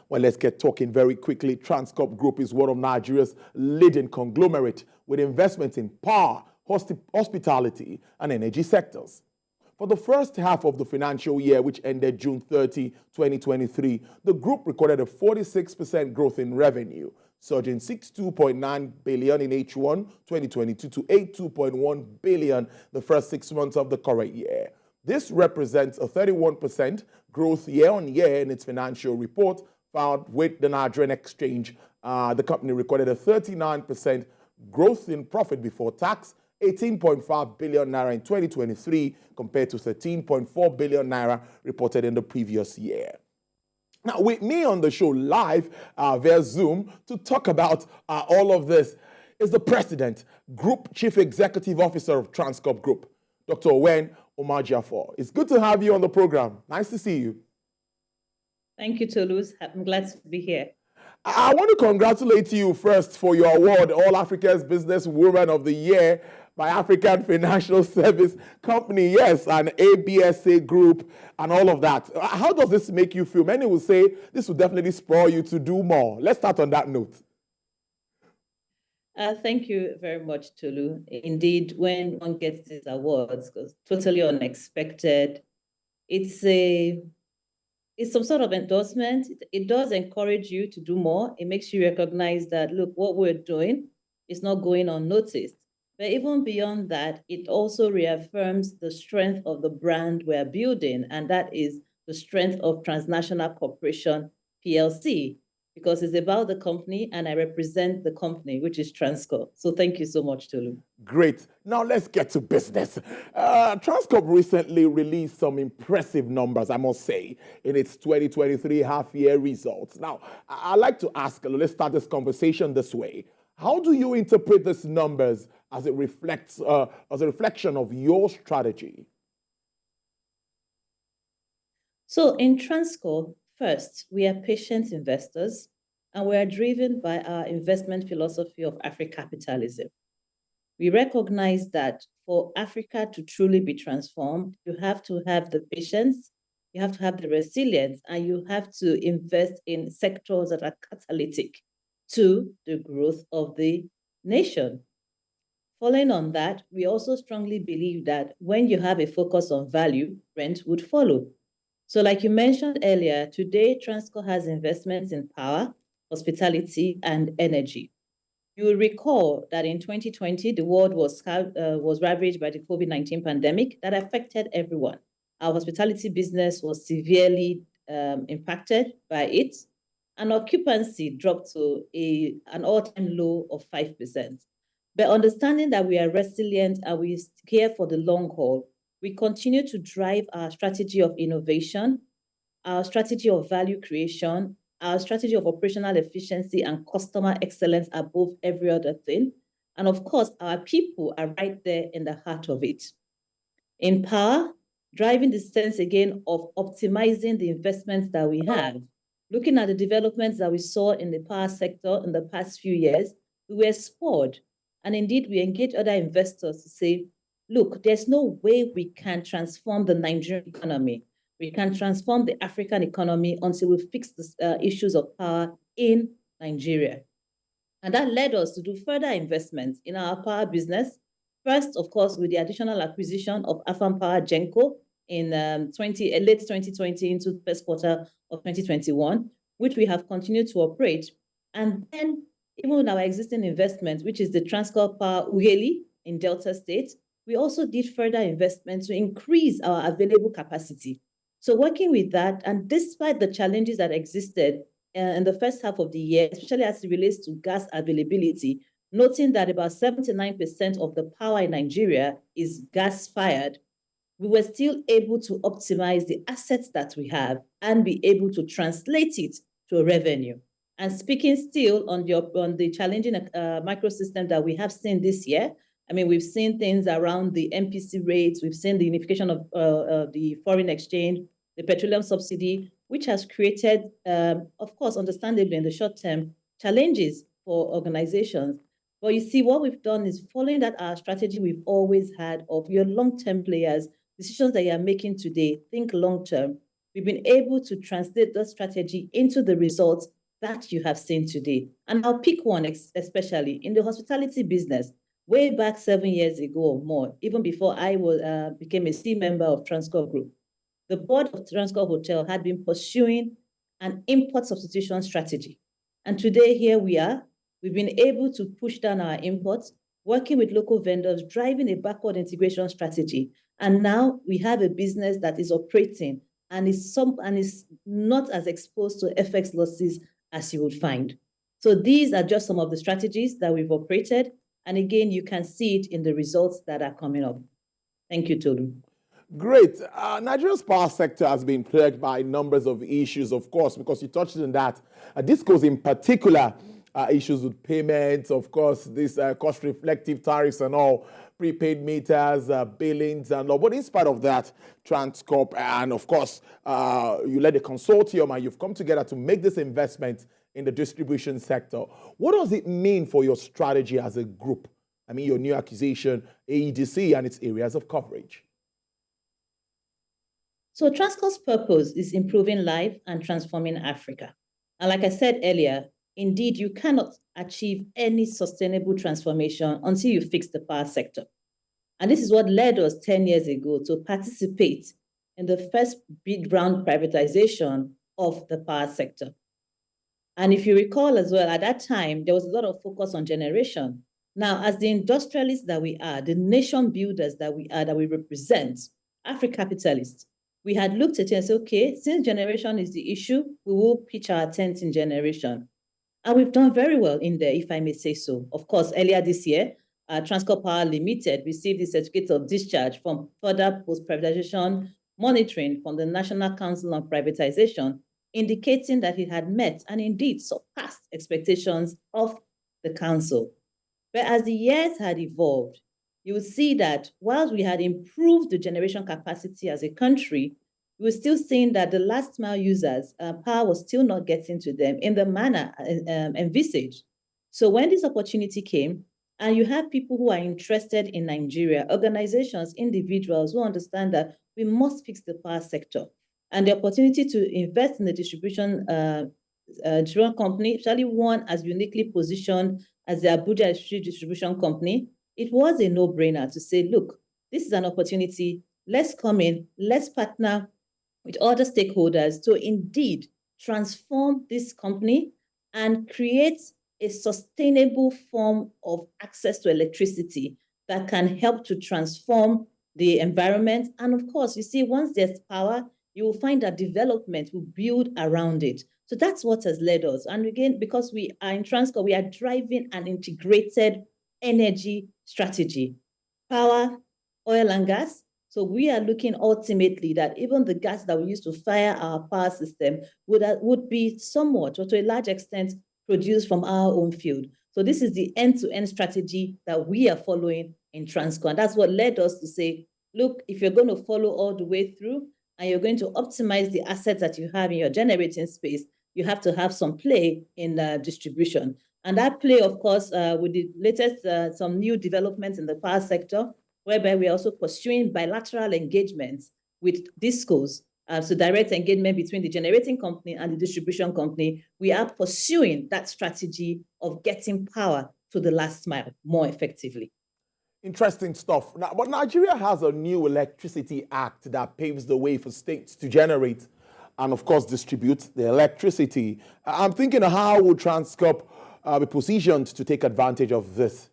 Well, let's get talking very quickly. Transcorp Group is one of Nigeria's leading conglomerate with investments in power, hospitality, and energy sectors. For the first half of the financial year, which ended June 30, 2023, the group recorded a 46% growth in revenue, surging 62.9 billion in H1 2022 to 82.1 billion the first 6 months of the current year. This represents a 31% growth year-on-year in its financial report filed with the Nigerian Exchange. The company recorded a 39% growth in profit before tax, 18.5 billion naira in 2023 compared to 13.4 billion naira reported in the previous year. Now, with me on the show live via Zoom to talk about all of this is the President, Group Chief Executive Officer of Transcorp Group, Dr. Owen Omajiafor. It's good to have you on the program. Nice to see you. Thank you, Toulouse. I'm glad to be here. I want to congratulate you first for your award, All Africa's Business Woman of the Year by African Financial Service Company. Yes, an ABSA group and all of that. How does this make you feel? Many will say this will definitely spur you to do more. Let's start on that note. Thank you very much, Tolu. Indeed, when one gets these awards, because totally unexpected, it's some sort of endorsement. It does encourage you to do more. It makes you recognize that, look, what we're doing is not going unnoticed. But even beyond that, it also reaffirms the strength of the brand we're building, and that is the strength of Transnational Corporation PLC, because it's about the company, and I represent the company, which is Transcorp. So thank you so much, Tolu. Great. Now let's get to business. Transcorp recently released some impressive numbers, I must say, in its 2023 half-year results. Now, I'd like to ask, let's start this conversation this way. How do you interpret these numbers as it reflects, as a reflection of your strategy? So in Transcorp, first, we are patient investors, and we are driven by our investment philosophy of Afrocapitalism. We recognize that for Africa to truly be transformed, you have to have the patience, you have to have the resilience, and you have to invest in sectors that are catalytic to the growth of the nation. Following on that, we also strongly believe that when you have a focus on value, rent would follow. So like you mentioned earlier, today Transcorp has investments in power, hospitality, and energy. You will recall that in 2020, the world was ravaged by the COVID-19 pandemic that affected everyone. Our hospitality business was severely impacted by it, and occupancy dropped to an all-time low of 5%. But understanding that we are resilient and we care for the long haul, we continue to drive our strategy of innovation, our strategy of value creation, our strategy of operational efficiency and customer excellence above every other thing. And of course, our people are right there in the heart of it. In power, driving the sense again of optimizing the investments that we have. Looking at the developments that we saw in the power sector in the past few years, we were spurred. And indeed, we engage other investors to say, look, there's no way we can transform the Nigerian economy. We can transform the African economy until we fix the issues of power in Nigeria. And that led us to do further investments in our power business. First, of course, with the additional acquisition of Afam Power Genco in late 2020 into the first quarter of 2021, which we have continued to operate. And then even with our existing investment, which is the Transcorp Power Ughelli in Delta State, we also did further investments to increase our available capacity. So working with that, and despite the challenges that existed in the first half of the year, especially as it relates to gas availability, noting that about 79% of the power in Nigeria is gas-fired, we were still able to optimize the assets that we have and be able to translate it to a revenue. And speaking still on the challenging microsystem that we have seen this year, I mean, we've seen things around the MPC rates, we've seen the unification of the foreign exchange, the petroleum subsidy, which has created, of course, understandably in the short term, challenges for organizations. But you see, what we've done is following that our strategy we've always had of your long-term players, decisions that you are making today, think long-term. we've been able to translate the strategy into the results that you have seen today. And I'll pick one especially in the hospitality business. Way back 7 years ago or more, even before I became a C member of Transcorp Group, the board of Transcorp Hotel had been pursuing an import substitution strategy. And today, here we are. We've been able to push down our imports, working with local vendors, driving a backward integration strategy. And now we have a business that is operating and is not as exposed to FX losses as you would find. So these are just some of the strategies that we've operated. And again, you can see it in the results that are coming up. Thank you, Tolu. Great. Nigeria's power sector has been plagued by numbers of issues, of course, because you touched on that. Discos in particular, issues with payments, of course, these cost-reflective tariffs and all, prepaid meters, billings and all. But in spite of that, Transcorp and, of course, you led a consortium and you've come together to make this investment in the distribution sector. What does it mean for your strategy as a group? I mean, your new acquisition, AEDC, and its areas of coverage. So Transcorp's purpose is improving life and transforming Africa. And like I said earlier, indeed, you cannot achieve any sustainable transformation until you fix the power sector. And this is what led us 10 years ago to participate in the first bid round privatization of the power sector. And if you recall as well, at that time, there was a lot of focus on generation. Now, as the industrialists that we are, the nation builders that we are, that we represent, Afro-capitalists, we had looked at it and said, okay, since generation is the issue, we will pitch our tent in generation. And we've done very well in there, if I may say so. Of course, earlier this year, Transcorp Power Limited received the certificate of discharge from further post-privatization monitoring from the National Council on Privatization, indicating that it had met and indeed surpassed expectations of the council. But as the years had evolved, you will see that whilst we had improved the generation capacity as a country, we were still seeing that the last mile users, power was still not getting to them in the manner envisaged. So when this opportunity came, and you have people who are interested in Nigeria, organizations, individuals who understand that we must fix the power sector, and the opportunity to invest in the distribution company, especially one as uniquely positioned as the Abuja Distribution Company, it was a no-brainer to say, look, this is an opportunity. Let's come in, let's partner with other stakeholders to indeed transform this company and create a sustainable form of access to electricity that can help to transform the environment. And of course, you see, once there's power, you will find that development will build around it. So that's what has led us. And again, because we are in Transcorp, we are driving an integrated energy strategy, power, oil and gas. So we are looking ultimately that even the gas that we use to fire our power system would be somewhat, or to a large extent, produced from our own field. So this is the end-to-end strategy that we are following in Transcorp. And that's what led us to say, look, if you're going to follow all the way through and you're going to optimize the assets that you have in your generating space, you have to have some play in distribution. And that play, of course, with the latest, some new developments in the power sector, whereby we're also pursuing bilateral engagements with DISCOs, so direct engagement between the generating company and the distribution company. We are pursuing that strategy of getting power to the last mile more effectively. Interesting stuff. Now, but Nigeria has a new Electricity Act that paves the way for states to generate and, of course, distribute the electricity. I'm thinking, how will Transcorp be positioned to take advantage of this?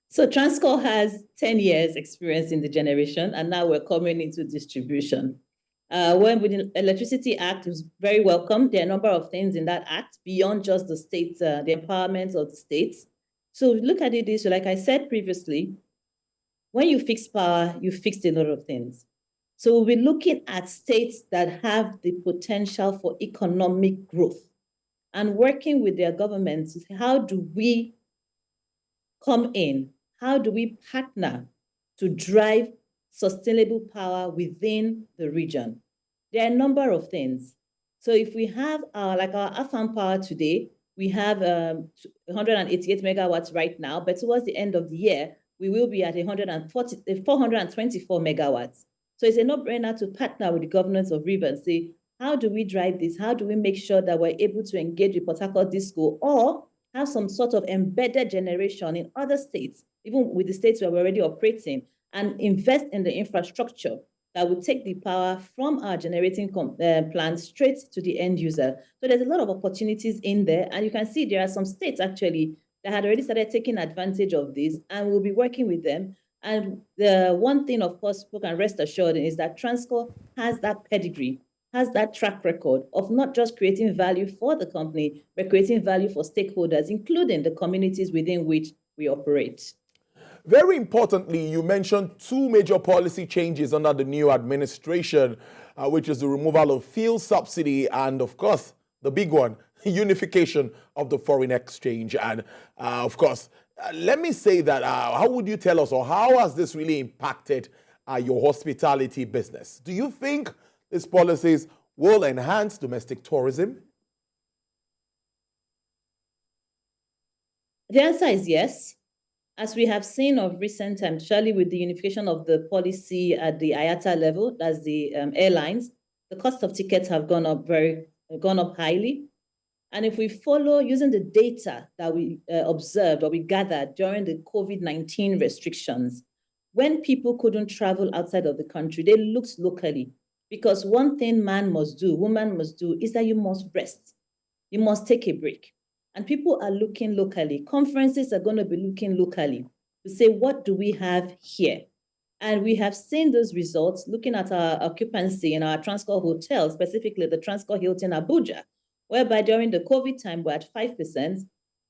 So Transcorp has 10 years experience in the generation, and now we're coming into distribution. When with the Electricity Act, it was very welcome. There are a number of things in that act beyond just the states, the empowerment of the states. So look at it this way, like I said previously, when you fix power, you fixed a lot of things. So we'll be looking at states that have the potential for economic growth and working with their governments to say, how do we come in? How do we partner to drive sustainable power within the region? There are a number of things. So if we have our AFAM power today, we have 188 megawatts right now, but towards the end of the year, we will be at 424 megawatts. So it's a no-brainer to partner with the government of Rivers and say, how do we drive this? How do we make sure that we're able to engage with Port Harcourt Disco or have some sort of embedded generation in other states, even with the states where we're already operating, and invest in the infrastructure that will take the power from our generating plants straight to the end user. So there's a lot of opportunities in there. And you can see there are some states actually that had already started taking advantage of this, and we'll be working with them. And the one thing, of course, people can rest assured is that Transcorp has that pedigree, has that track record of not just creating value for the company, but creating value for stakeholders, including the communities within which we operate. Very importantly, you mentioned two major policy changes under the new administration, which is the removal of fuel subsidy and, of course, the big one, unification of the foreign exchange. And, of course, let me say that, how would you tell us, or how has this really impacted your hospitality business? Do you think these policies will enhance domestic tourism? The answer is yes. As we have seen of recent times, surely with the unification of the policy at the IATA level, that's the airlines, the cost of tickets have gone up highly. And if we follow using the data that we observed or we gathered during the COVID-19 restrictions, when people couldn't travel outside of the country, they looked locally. Because one thing man must do, woman must do, is that you must rest. You must take a break. And people are looking locally. Conferences are going to be looking locally to say, what do we have here? And we have seen those results looking at our occupancy in our Transcorp hotels, specifically the Transcorp Hilton Abuja, whereby during the COVID time, we're at 5%.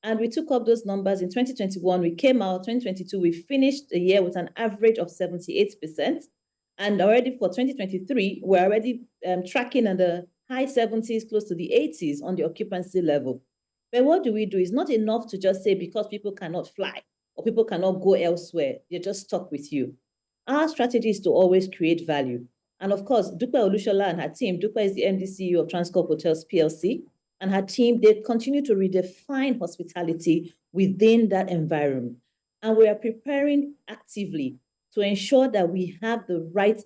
And we took up those numbers in 2021. We came out, 2022, we finished the year with an average of 78%. And already for 2023, we're already tracking in the high 70s, close to the 80s on the occupancy level. But what do we do? It's not enough to just say because people cannot fly or people cannot go elsewhere, they're just stuck with you. Our strategy is to always create value. And of course, Dupe Olushola and her team, Dupe is the MD CEO of Transcorp Hotels PLC, and her team, they continue to redefine hospitality within that environment. And we are preparing actively to ensure that we have the right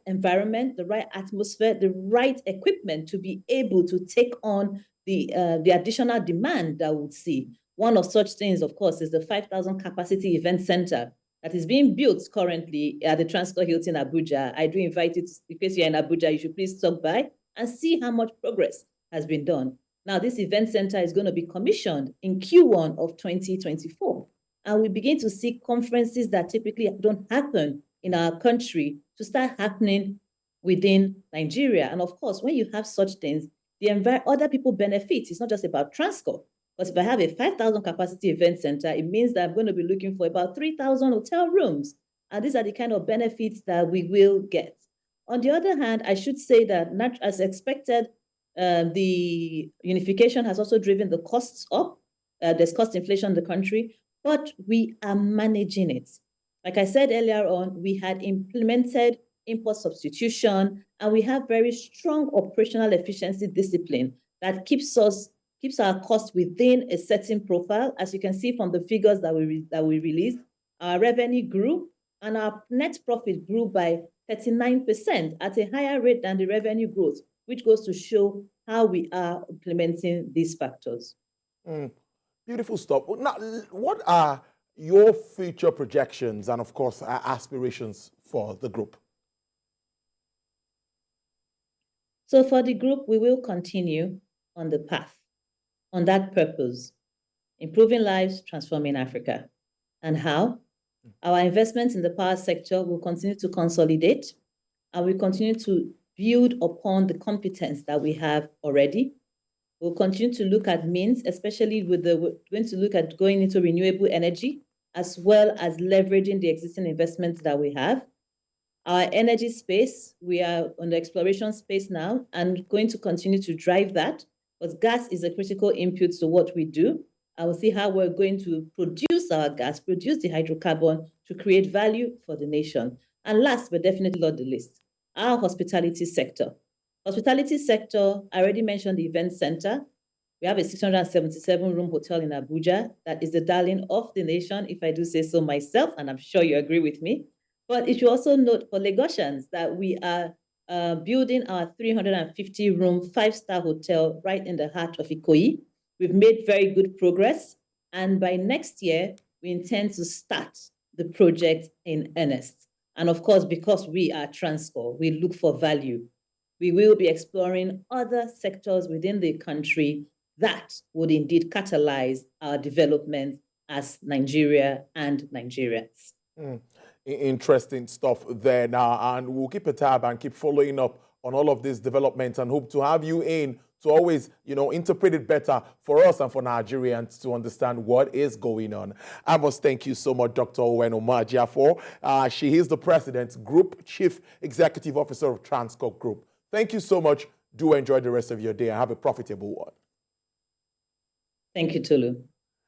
environment, the right atmosphere, the right equipment to be able to take on the additional demand that we'll see. One of such things, of course, is the 5,000 capacity event center that is being built currently at the Transcorp Hilton Abuja. I do invite you, in case you're in Abuja, you should please stop by and see how much progress has been done. Now, this event center is going to be commissioned in Q1 of 2024. And we begin to see conferences that typically don't happen in our country to start happening within Nigeria. And of course, when you have such things, other people benefit. It's not just about Transcorp. But if I have a 5,000 capacity event center, it means that I'm going to be looking for about 3,000 hotel rooms. And these are the kind of benefits that we will get. On the other hand, I should say that not as expected, the unification has also driven the costs up. There's cost inflation in the country, but we are managing it. Like I said earlier on, we had implemented import substitution, and we have very strong operational efficiency discipline that keeps our costs within a certain profile. As you can see from the figures that we released, our revenue grew and our net profit grew by 39% at a higher rate than the revenue growth, which goes to show how we are implementing these factors. Beautiful stuff. Now, what are your future projections and, of course, aspirations for the group? So for the group, we will continue on the path, on that purpose, improving lives, transforming Africa. And how? Our investments in the power sector will continue to consolidate, and we continue to build upon the competence that we have already. We'll continue to look at means, especially we're going to look at going into renewable energy, as well as leveraging the existing investments that we have. Our energy space, we are on the exploration space now and going to continue to drive that, because gas is a critical input to what we do. I will see how we're going to produce our gas, produce the hydrocarbon to create value for the nation. And last, but definitely not the least, our hospitality sector. Hospitality sector, I already mentioned the event center. We have a 677-room hotel in Abuja that is the darling of the nation, if I do say so myself, and I'm sure you agree with me. But it should also note for Lagosians that we are building our 350-room 5-star hotel right in the heart of Ikoyi. We've made very good progress. And by next year, we intend to start the project in earnest. And of course, because we are Transcorp, we look for value. We will be exploring other sectors within the country that would indeed catalyze our development as Nigeria and Nigerians. Interesting stuff there now, and we'll keep a tab and keep following up on all of these developments and hope to have you in to always, interpret it better for us and for Nigerians to understand what is going on. I must thank you so much, Dr. Owen Omajiafor. She is the President, Group Chief Executive Officer of Transcorp Group. Thank you so much. Do enjoy the rest of your day and have a profitable one. Thank you, Tolu.